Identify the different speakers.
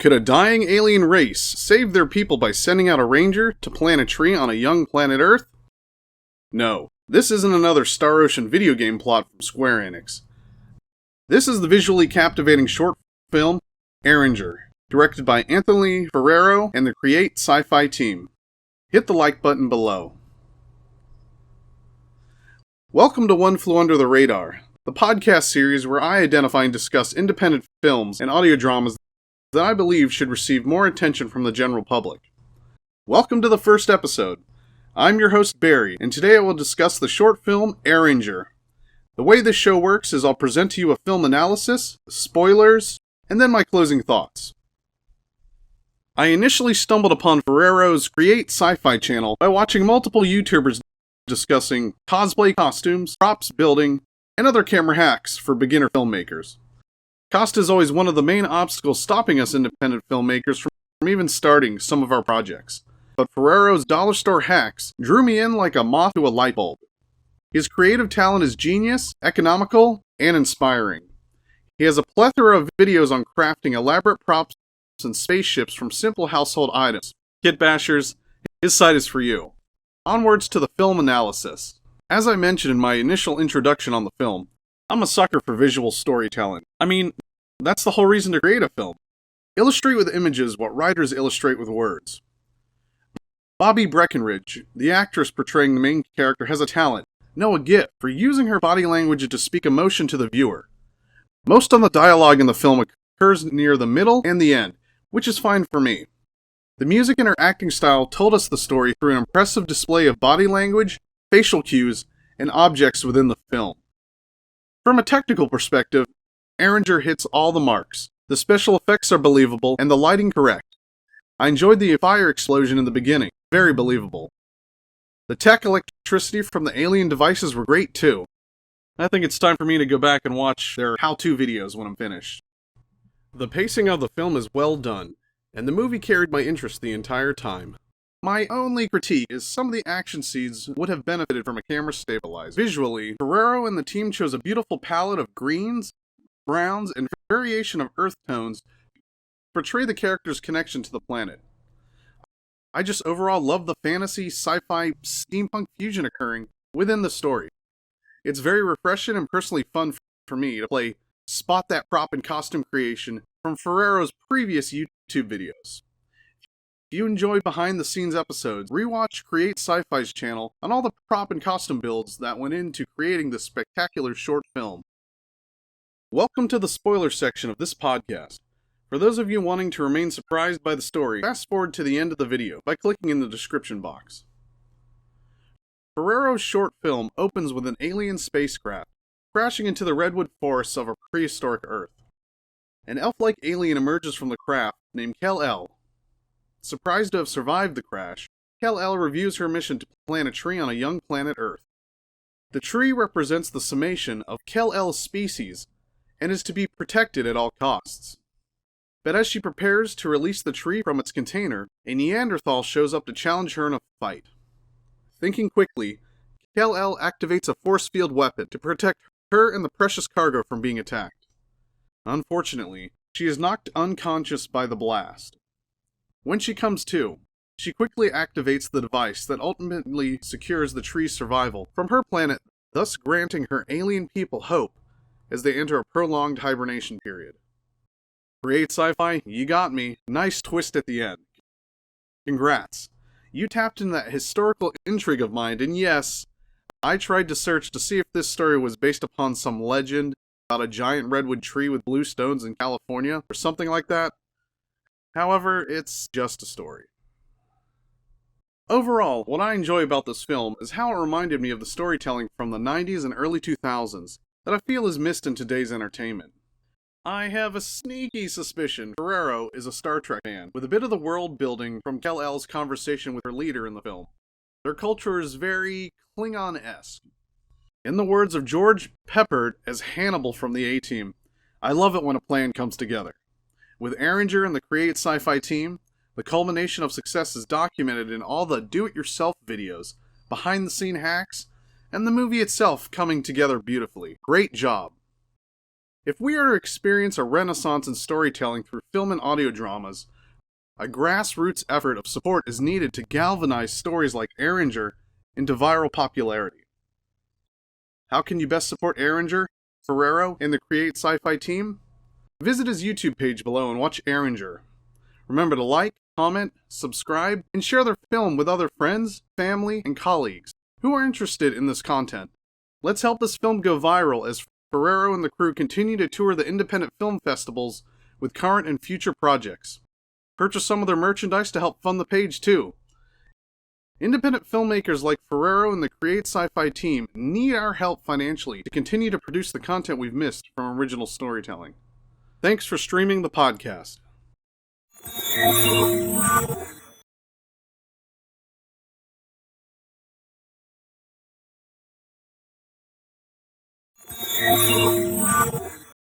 Speaker 1: Could a dying alien race save their people by sending out a ranger to plant a tree on a young planet Earth? No, this isn't another Star Ocean video game plot from Square Enix. This is the visually captivating short film, Aeranger, directed by Anthony Ferraro and the CreateScifi team. Hit the like button below. Welcome to One Flew Under the Radar, the podcast series where I identify and discuss independent films and audio dramas that I believe should receive more attention from the general public. Welcome to the first episode. I'm your host Barry, and today I will discuss the short film Aeranger. The way this show works is I'll present to you a film analysis, spoilers, and then my closing thoughts. I initially stumbled upon Ferraro's CreateScifi channel by watching multiple YouTubers discussing cosplay costumes, props building, and other camera hacks for beginner filmmakers. Cost is always one of the main obstacles stopping us independent filmmakers from even starting some of our projects. But Ferraro's dollar store hacks drew me in like a moth to a light bulb. His creative talent is genius, economical, and inspiring. He has a plethora of videos on crafting elaborate props and spaceships from simple household items. Kit bashers, his site is for you. Onwards to the film analysis. As I mentioned in my initial introduction on the film, I'm a sucker for visual storytelling. I mean, that's the whole reason to create a film. Illustrate with images what writers illustrate with words. Bobby Breckenridge, the actress portraying the main character, has a talent, no a gift, for using her body language to speak emotion to the viewer. Most of the dialogue in the film occurs near the middle and the end, which is fine for me. The music and her acting style told us the story through an impressive display of body language, facial cues, and objects within the film. From a technical perspective, Aeranger hits all the marks. The special effects are believable and the lighting correct. I enjoyed the fire explosion in the beginning, very believable. The tech electricity from the alien devices were great too. I think it's time for me to go back and watch their how-to videos when I'm finished. The pacing of the film is well done, and the movie carried my interest the entire time. My only critique is some of the action scenes would have benefited from a camera stabilizer. Visually, Ferraro and the team chose a beautiful palette of greens, browns, and variation of earth tones to portray the character's connection to the planet. I just overall love the fantasy, sci-fi, steampunk fusion occurring within the story. It's very refreshing and personally fun for me to play Spot That Prop and costume creation from Ferraro's previous YouTube videos. If you enjoy behind-the-scenes episodes, rewatch CreateScifi's channel on all the prop and costume builds that went into creating this spectacular short film. Welcome to the spoiler section of this podcast. For those of you wanting to remain surprised by the story, fast forward to the end of the video by clicking in the description box. Ferraro's short film opens with an alien spacecraft crashing into the redwood forests of a prehistoric Earth. An elf-like alien emerges from the craft named Kal-El. Surprised to have survived the crash, Kal-El reviews her mission to plant a tree on a young planet Earth. The tree represents the summation of Kal-El's species and is to be protected at all costs. But as she prepares to release the tree from its container, a Neanderthal shows up to challenge her in a fight. Thinking quickly, Kal-El activates a force field weapon to protect her and the precious cargo from being attacked. Unfortunately, she is knocked unconscious by the blast. When she comes to, she quickly activates the device that ultimately secures the tree's survival from her planet, thus granting her alien people hope as they enter a prolonged hibernation period. CreateScifi, you got me. Nice twist at the end. Congrats. You tapped into that historical intrigue of mine, and yes, I tried to search to see if this story was based upon some legend about a giant redwood tree with blue stones in California, or something like that. However, it's just a story. Overall, what I enjoy about this film is how it reminded me of the storytelling from the 90s and early 2000s that I feel is missed in today's entertainment. I have a sneaky suspicion Ferraro is a Star Trek fan, with a bit of the world building from Kal-El's conversation with her leader in the film. Their culture is very Klingon-esque. In the words of George Peppard as Hannibal from the A-Team, I love it when a plan comes together. With Aeranger and the CreateScifi team, the culmination of success is documented in all the do-it-yourself videos, behind-the-scene hacks, and the movie itself coming together beautifully. Great job. If we are to experience a renaissance in storytelling through film and audio dramas, a grassroots effort of support is needed to galvanize stories like Aeranger into viral popularity. How can you best support Aeranger, Ferraro, and the CreateScifi team? Visit his YouTube page below and watch Aeranger. Remember to like, comment, subscribe, and share their film with other friends, family, and colleagues who are interested in this content. Let's help this film go viral as Ferraro and the crew continue to tour the independent film festivals with current and future projects. Purchase some of their merchandise to help fund the page too. Independent filmmakers like Ferraro and the CreateScifi team need our help financially to continue to produce the content we've missed from original storytelling. Thanks for streaming the podcast.